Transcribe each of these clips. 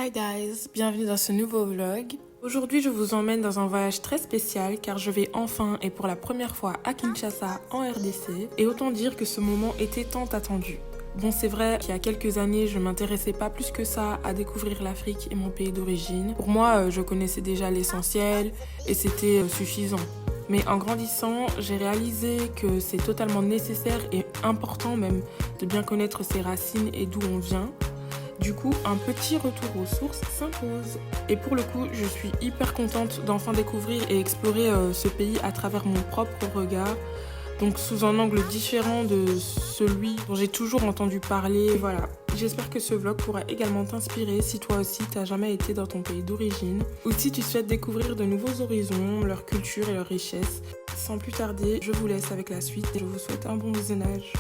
Hi guys, bienvenue dans ce nouveau vlog. Aujourd'hui je vous emmène dans un voyage très spécial car je vais enfin et pour la première fois à Kinshasa en RDC et autant dire que ce moment était tant attendu. Bon, c'est vrai qu'il y a quelques années je m'intéressais pas plus que ça à découvrir l'Afrique et mon pays d'origine. Pour moi je connaissais déjà l'essentiel et c'était suffisant. Mais en grandissant, j'ai réalisé que c'est totalement nécessaire et important même de bien connaître ses racines et d'où on vient. Du coup, un petit retour aux sources s'impose. Et pour le coup, je suis hyper contente d'enfin découvrir et explorer ce pays à travers mon propre regard. Donc sous un angle différent de celui dont j'ai toujours entendu parler. Voilà. J'espère que ce vlog pourra également t'inspirer si toi aussi t'as jamais été dans ton pays d'origine ou si tu souhaites découvrir de nouveaux horizons, leur culture et leur richesse. Sans plus tarder, je vous laisse avec la suite et je vous souhaite un bon visionnage.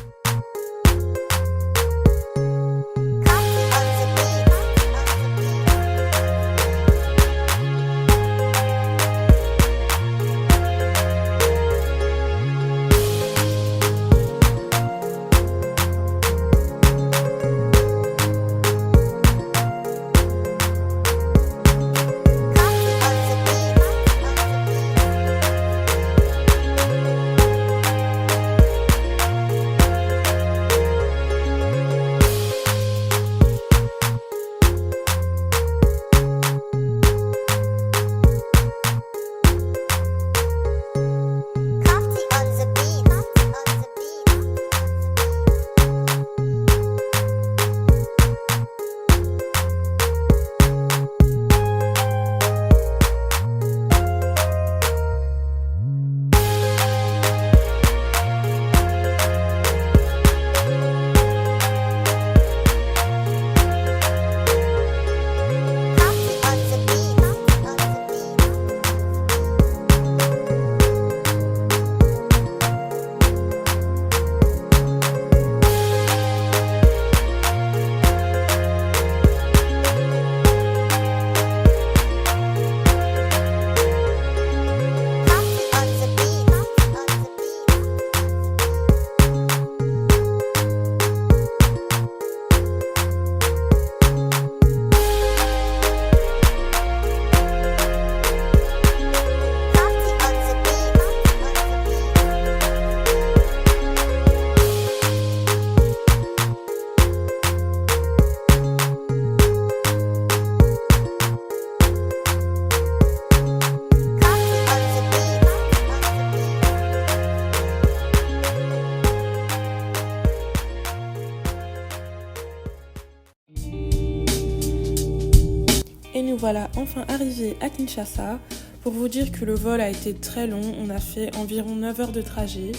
Et nous voilà enfin arrivés à Kinshasa. Pour vous dire que le vol a été très long, on a fait environ 9 heures de trajet.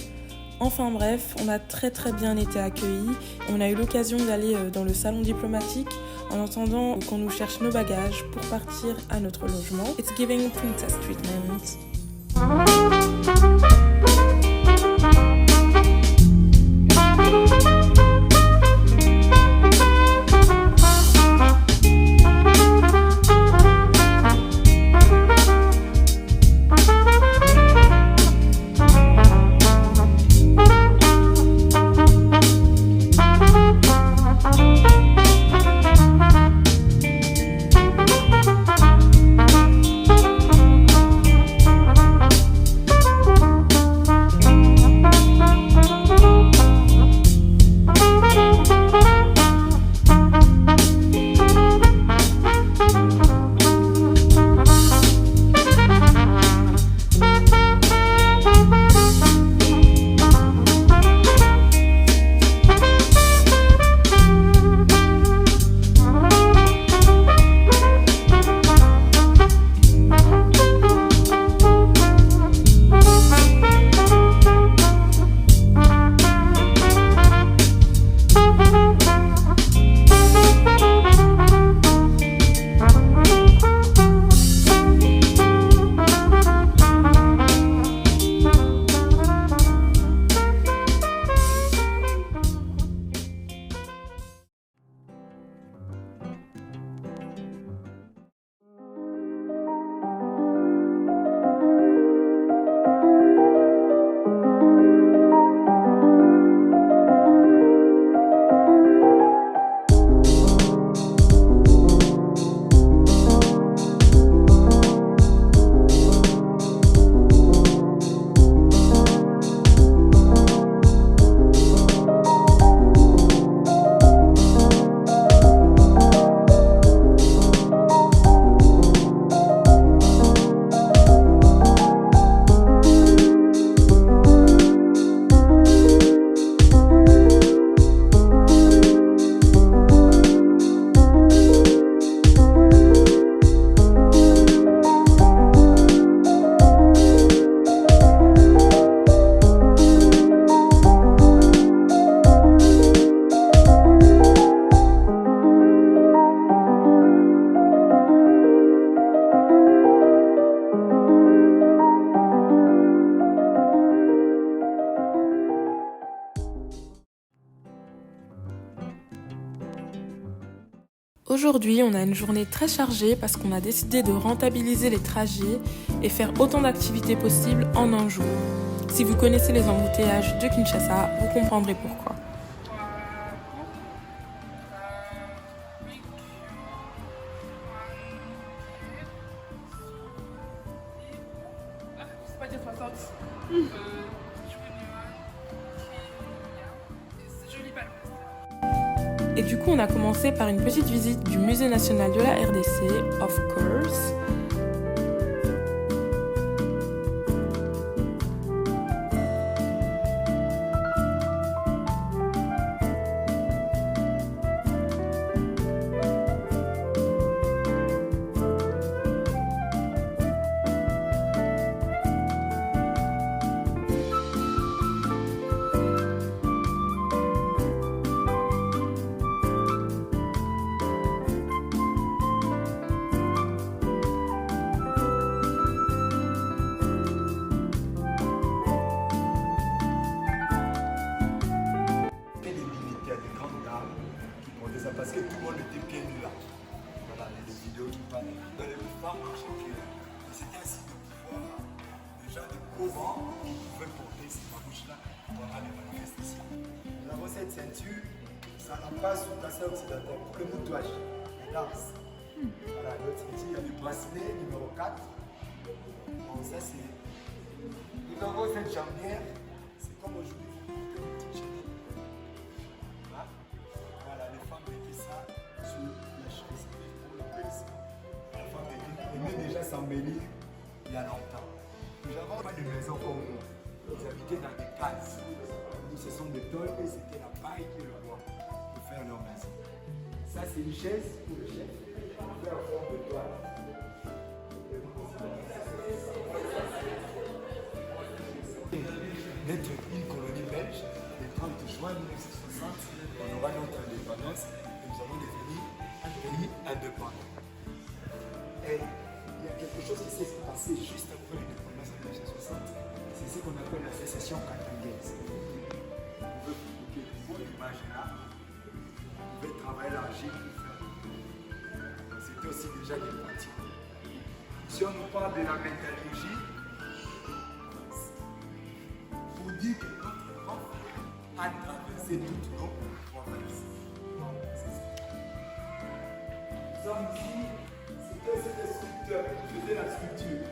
Enfin bref, on a très bien été accueillis. On a eu l'occasion d'aller dans le salon diplomatique en attendant qu'on nous cherche nos bagages pour partir à notre logement. It's giving princess treatment. Aujourd'hui, on a une journée très chargée parce qu'on a décidé de rentabiliser les trajets et faire autant d'activités possibles en un jour. Si vous connaissez les embouteillages de Kinshasa, vous comprendrez pourquoi. Et du coup, on a commencé par une petite visite du Musée national de la RDC, of course. Parce que tout le monde était pieds nus là. Voilà, les vidéos qui parlent. Dans les femmes marchaient pieds nus. C'était un signe de pouvoir. Les gens de Coran qui pouvaient porter ces babouches-là pendant les manifestations. Nous avons cette ceinture, ça n'a pas sous tassé occidental pour le moutouage, les danses. Voilà, notre ceinture, il y a le bracelet numéro 4. Bon, ça c'est. Nous avons cette jambière, c'est comme aujourd'hui, vous portez une petite chaînette. Voilà, les femmes mettaient ça sur la chaise pour l'embellissement. La femme aimait déjà s'embellir il y a longtemps. Nous n'avons pas de maison comme nous. Ils habitaient dans des cases. Nous, ce sont des tôles et c'était la paille et le bois pour faire leur maison. Ça, c'est une chaise pour le chef. On fait en forme de toile. D'être une colonie belge, le 30 juin 1960, on aura notre indépendance et nous allons devenir un pays indépendant. Et il y a quelque chose qui s'est passé juste après l'indépendance en 1960, c'est ce qu'on appelle la sécession katangaise. Vous pouvez publier vos images là, vous pouvez travailler l'argile pour faire. C'était aussi déjà des pratiques. Si on nous parle de la métallurgie, pour dire que notre grand frère a traversé toutes nos provinces. Nous sommes ici, c'était ce sculpteur qui faisait la sculpture.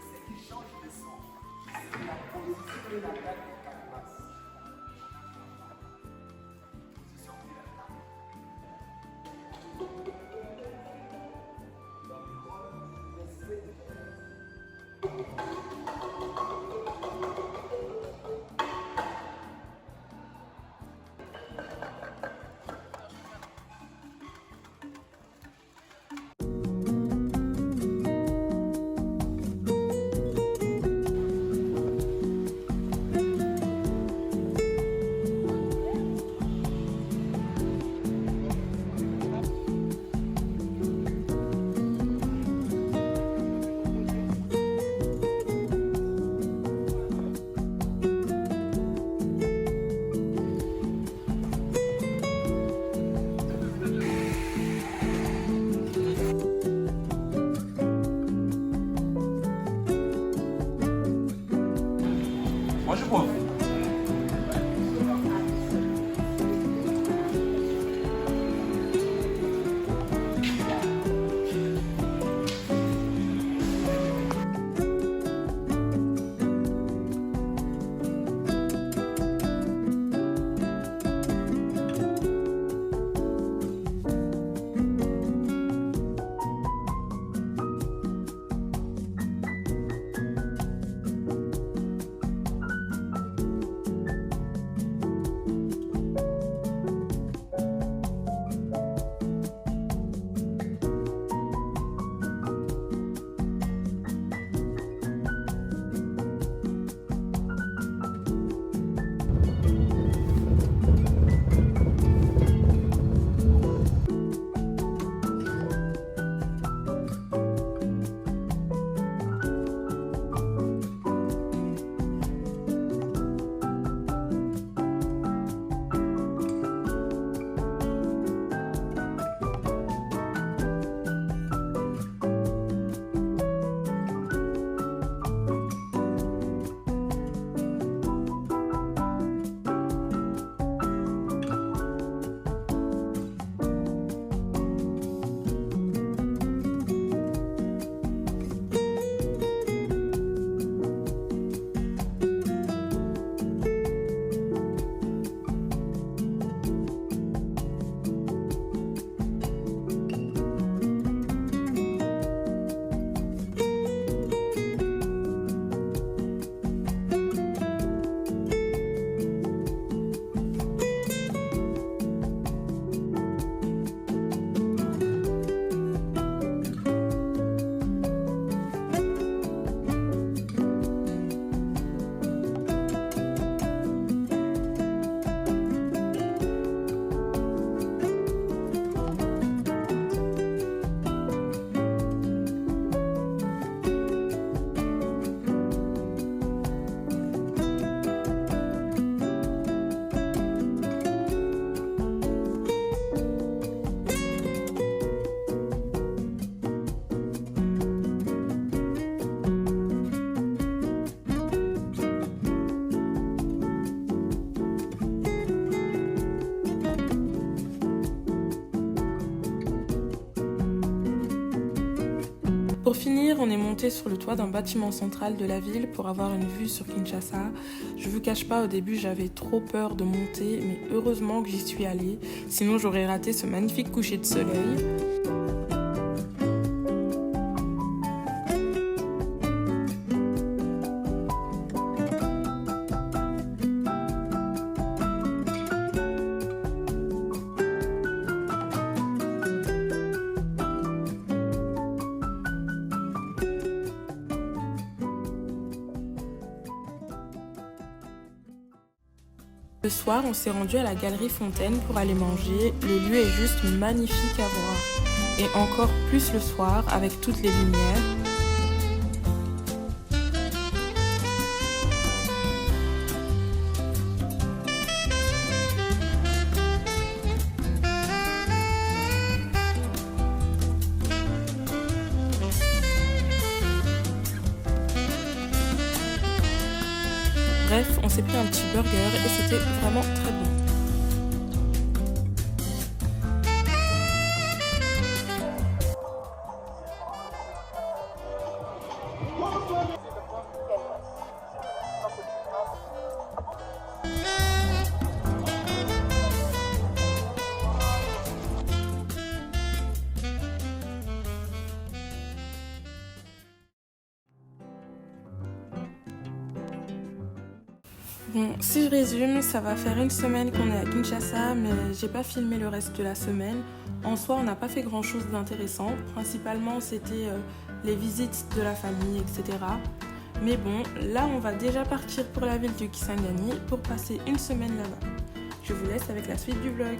Ce qui change de son, c'est la position de la carte de canvas. Position de la carte. Moi je bois. Pour finir, on est monté sur le toit d'un bâtiment central de la ville pour avoir une vue sur Kinshasa. Je vous cache pas, au début j'avais trop peur de monter, mais heureusement que j'y suis allée, sinon j'aurais raté ce magnifique coucher de soleil. Le soir, on s'est rendu à la Galerie Fontaine pour aller manger. Le lieu est juste magnifique à voir. Et encore plus le soir, avec toutes les lumières. Bref, on s'est pris un petit burger et c'était vraiment très bon. Bon, si je résume, ça va faire une semaine qu'on est à Kinshasa, mais j'ai pas filmé le reste de la semaine. En soi, on n'a pas fait grand chose d'intéressant. Principalement, c'était les visites de la famille, etc. Mais bon, là, on va déjà partir pour la ville du Kisangani pour passer une semaine là-bas. Je vous laisse avec la suite du vlog.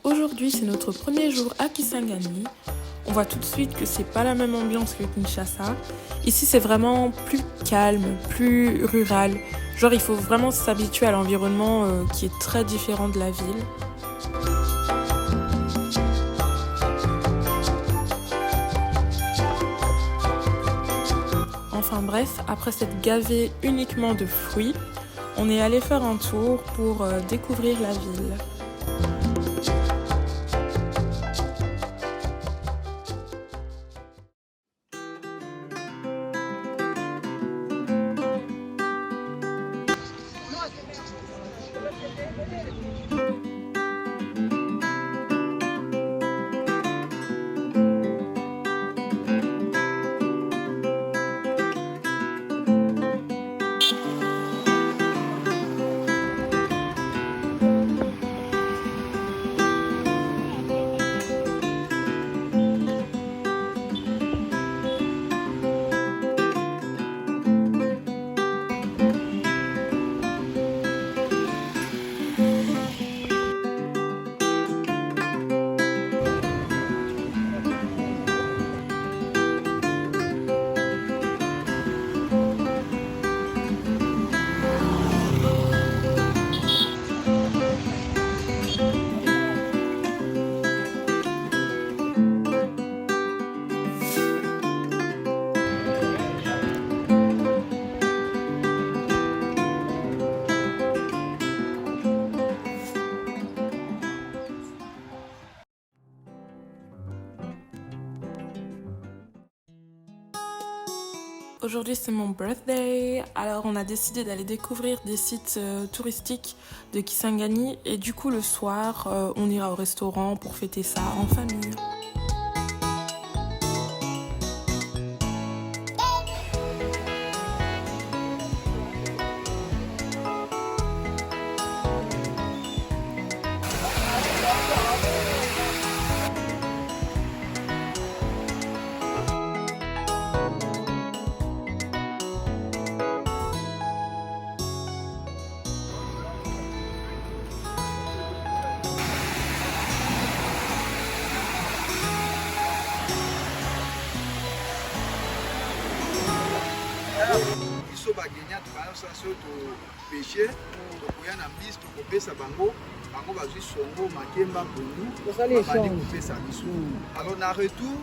Aujourd'hui, c'est notre premier jour à Kisangani. On voit tout de suite que c'est pas la même ambiance que Kinshasa. Ici, c'est vraiment plus calme, plus rural. Genre, il faut vraiment s'habituer à l'environnement qui est très différent de la ville. Enfin bref, après s'être gavé uniquement de fruits, on est allé faire un tour pour découvrir la ville. Aujourd'hui c'est mon birthday, alors on a décidé d'aller découvrir des sites touristiques de Kisangani et du coup le soir on ira au restaurant pour fêter ça en famille. biso bagenya tobayasa so topeshe tokoya na mbisi tokopesa bango bango bazwi songo makemba pondu babandi kopesa biso alors na retour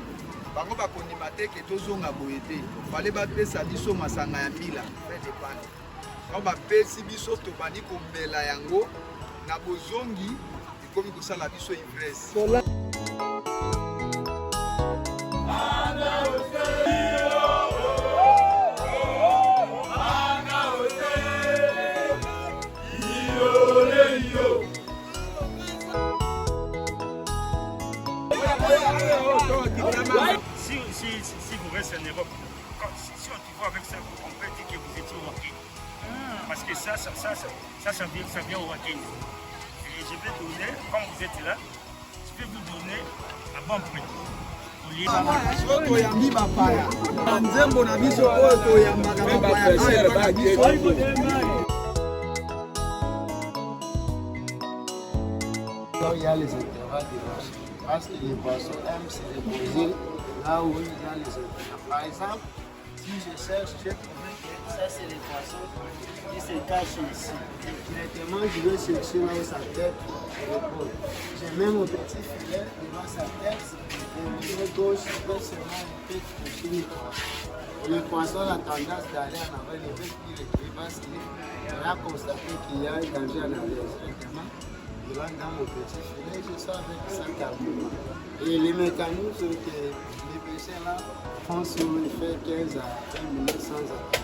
bango bakondima te ke tozonga boye te bale bapesa biso masanga ya mbila depane bango bapesi biso tobandi komela yango na bozongi ekomi kosala biso ivresse. Si vous restez en Europe, si on te voit avec ça, on peut dire que vous étiez au Wacken. Parce que ça vient au Wacken. Et je vais donner, comme vous êtes là, je vais vous donner à bon prix. So toyambi bapaya na nzembo na biso oyo toyambaka bapaya na biso. Il y a les intervalles de marché. Parce que les poissons aiment se reposer là où il y a les intervalles. Par exemple, si je cherche, je trouve que ça c'est les poissons qui se cachent ici. Directement, je vais chercher là où sa tête repose. J'ai même mon petit filet devant sa tête. Et au niveau gauche, je vais seulement un peu toucher les poissons. Le poisson a tendance d'aller en avant, il veut qu'il retrouve parce qu'il a constaté qu'il y a un danger en arrière. Il va dans mon petit filet, je sors avec ça carrément. Et les mécanismes que les pêcheurs là font sur le fait 15 à 20 minutes sans attendre.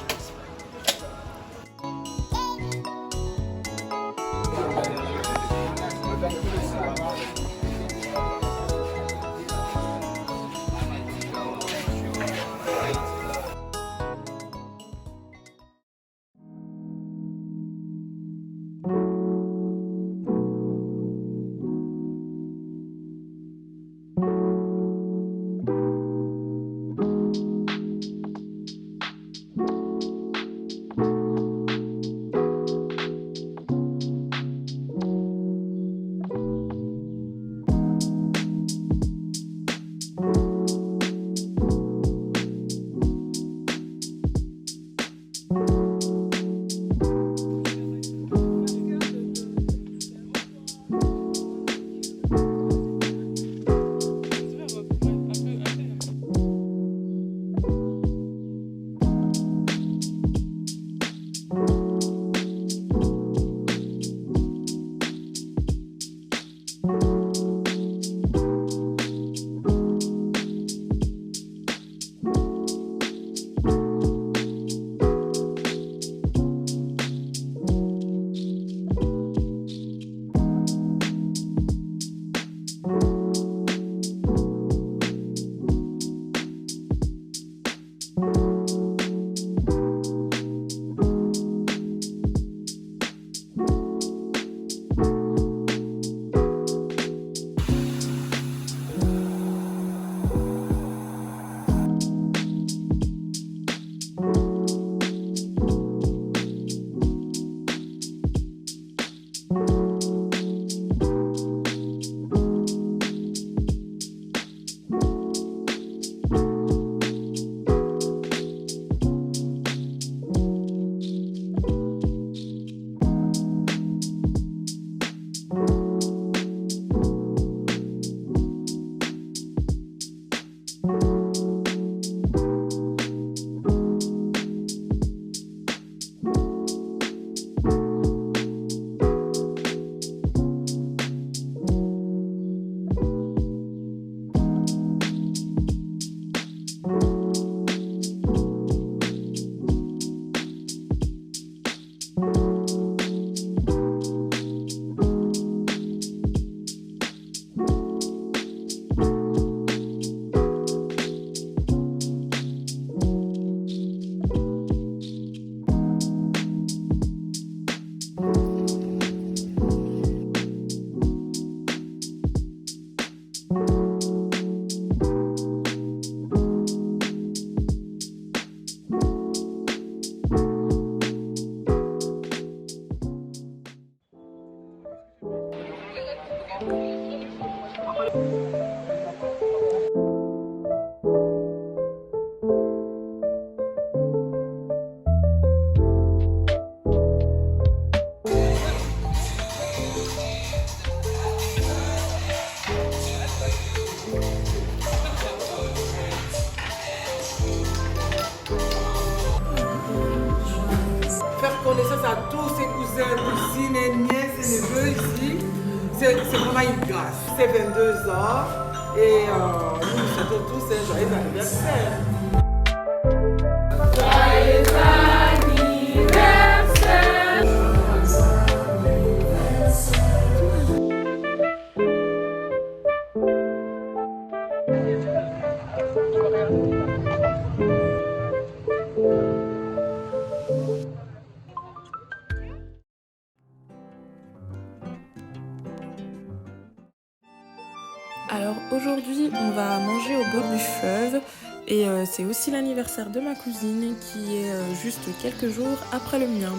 connaissance à tous ses cousins, cousines, nièces et neveux ici. C'est vraiment une grâce. C'est 22 ans et nous nous souhaitons tous un joyeux anniversaire. Joyeux anniversaire. Alors aujourd'hui, on va manger au bord du fleuve et c'est aussi l'anniversaire de ma cousine qui est juste quelques jours après le mien.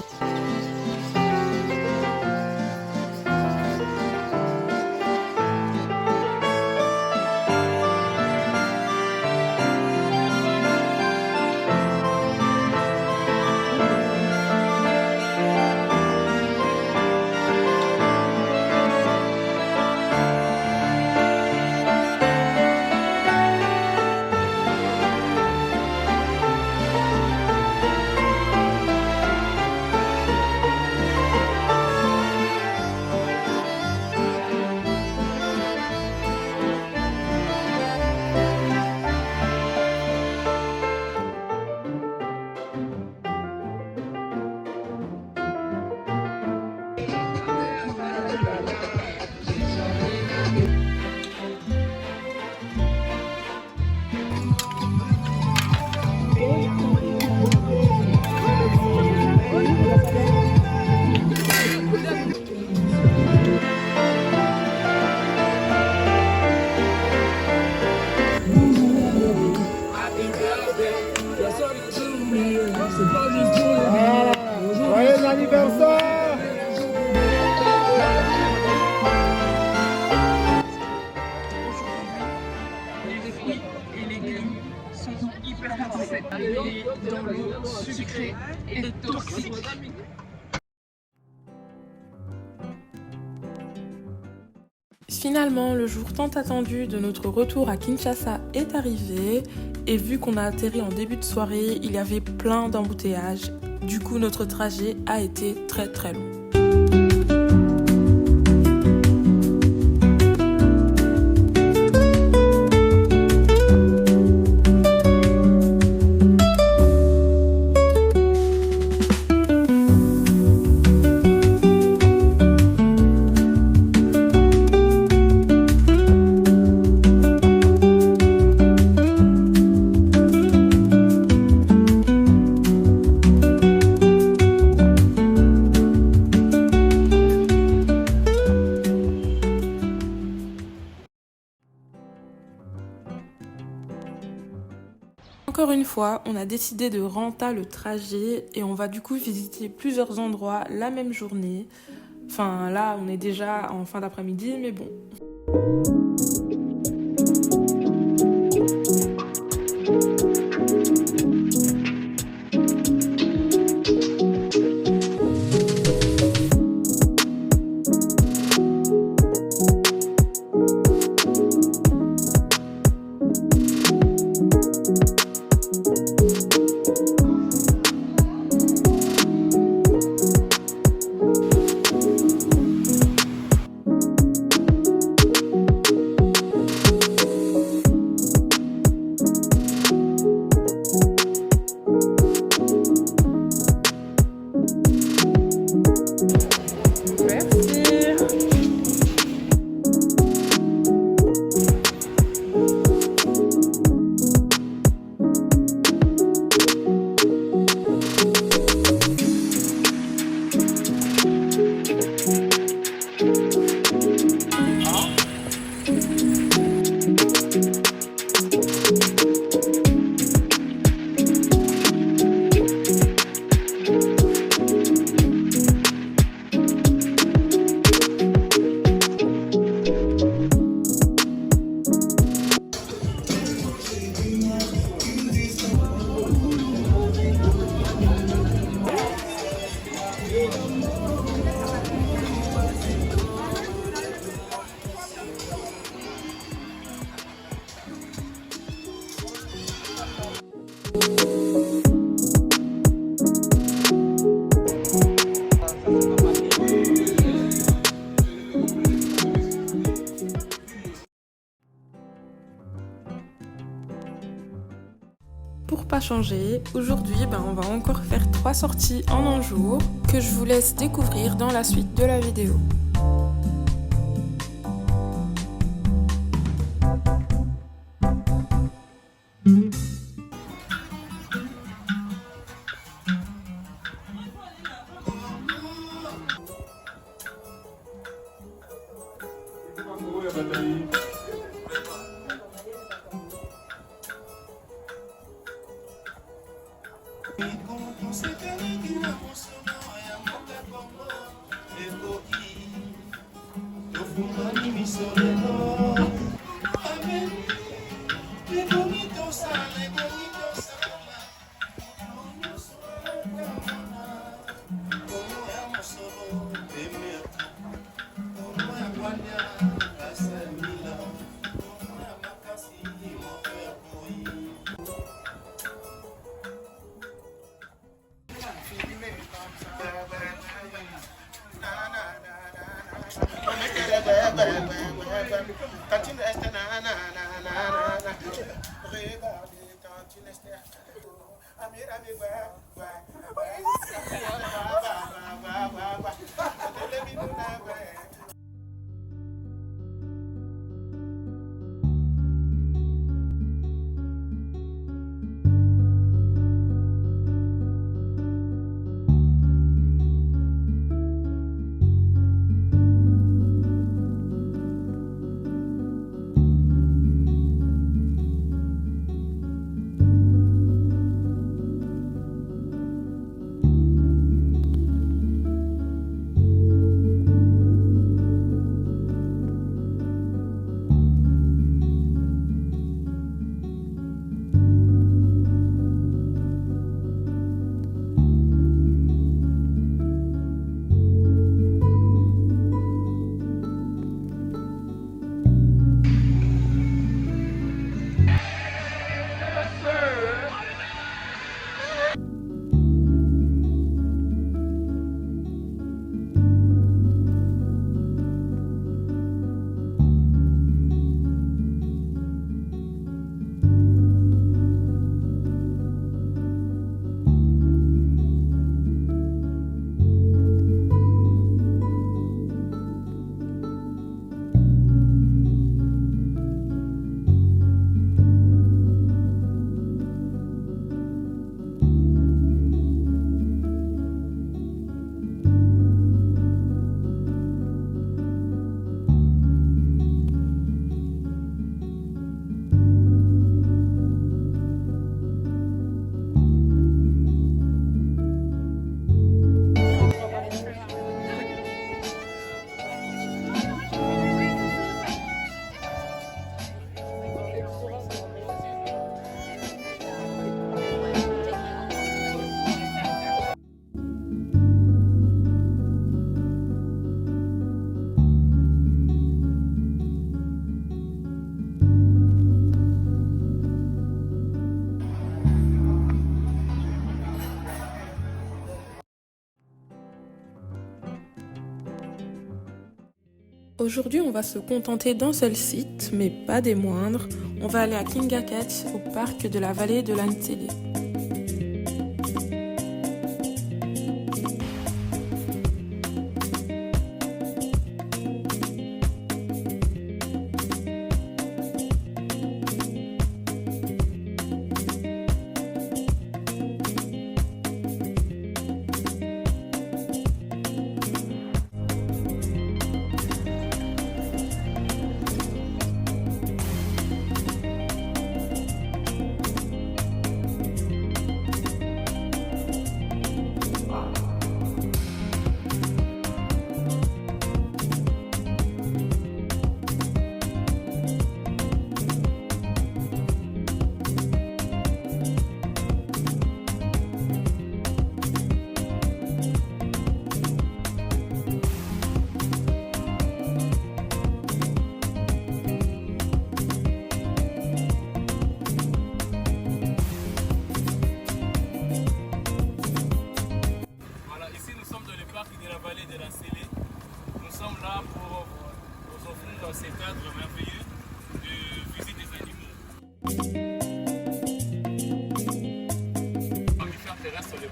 Joyeux anniversaire! Les fruits et légumes sont hyper concentrés dans l'eau sucrée et toxique. Finalement, le jour tant attendu de notre retour à Kinshasa est arrivé et vu qu'on a atterri en début de soirée, il y avait plein d'embouteillages. Du coup, notre trajet a été très très long. Encore une fois, on a décidé de renta le trajet et on va du coup visiter plusieurs endroits la même journée. Enfin là, on est déjà en fin d'après-midi, mais bon. changé. Aujourd'hui, on va encore faire 3 sorties en un jour que je vous laisse découvrir dans la suite de la vidéo. Aujourd'hui, on va se contenter d'un seul site, mais pas des moindres. On va aller à Kingaket, au parc de la vallée de l'Antélé.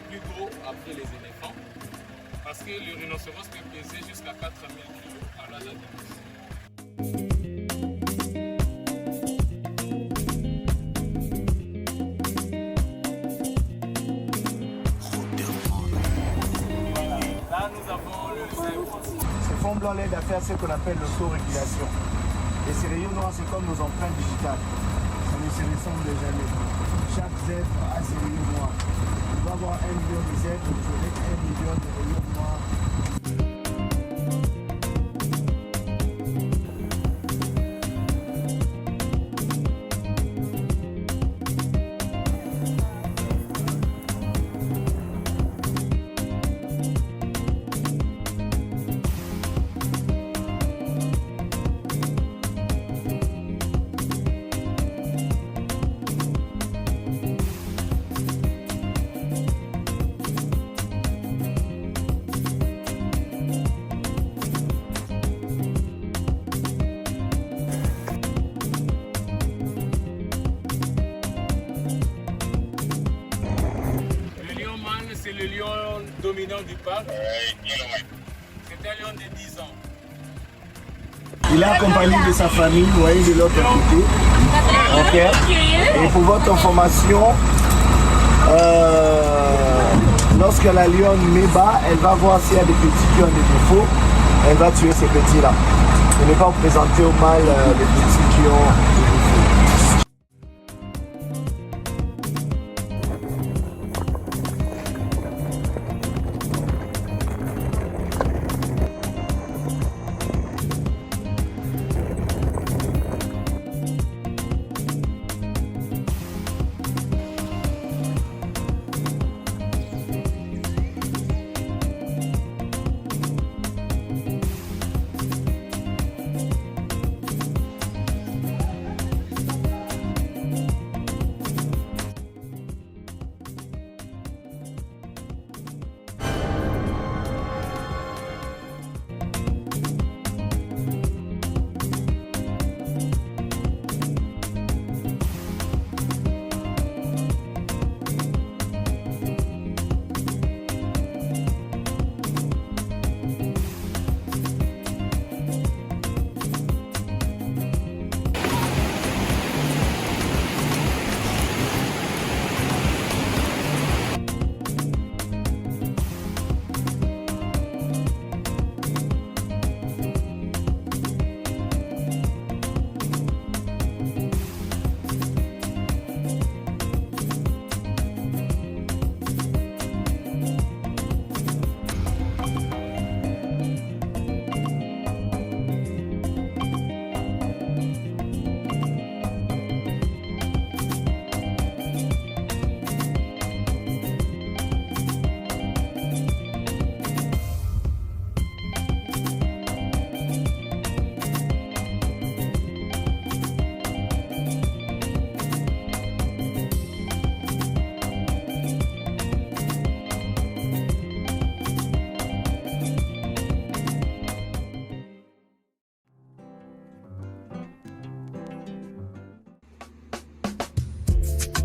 plus gros après les éléphants. Parce que le rhinocéros peut peser jusqu'à 4000 kg à l'âge adulte. Là, nous avons le zèbre. Ce fond blanc l'aide à faire ce qu'on appelle l'autorégulation. Et ces rayons noirs, c'est comme nos empreintes digitales. Ça ne se ressemble jamais. Chaque zèbre a ses rayons noirs. On va avoir 1 million de zèbres, vous aurez 1 million de rayons noirs. C'est le lion dominant du parc. C'est un lion de 10 ans. Il est accompagné de sa famille, vous voyez de l'autre côté. Ok. Et pour votre information, lorsque la lionne met bas, elle va voir s'il y a des petits qui ont des défauts. Elle va tuer ces petits-là. Et ne pas présenter au mâle les petits qui ont des défauts.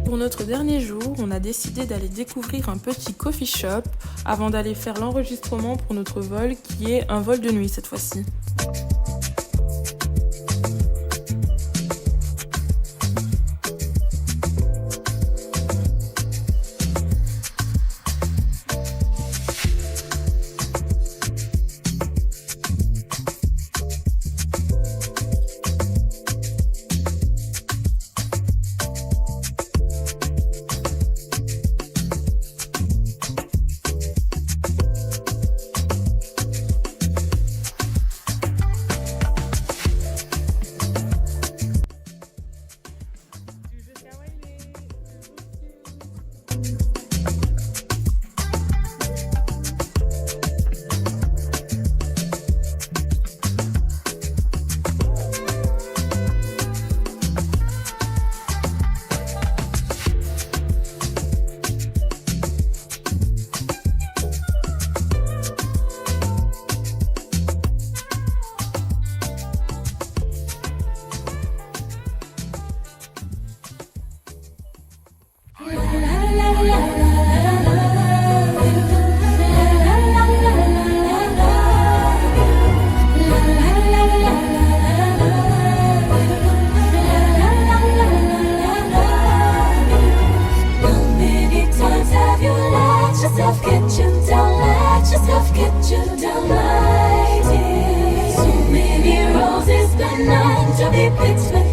Pour notre dernier jour, on a décidé d'aller découvrir un petit coffee shop avant d'aller faire l'enregistrement pour notre vol qui est un vol de nuit cette fois-ci. get you down, let yourself get you down, my dear. So many roses, but none to be picked with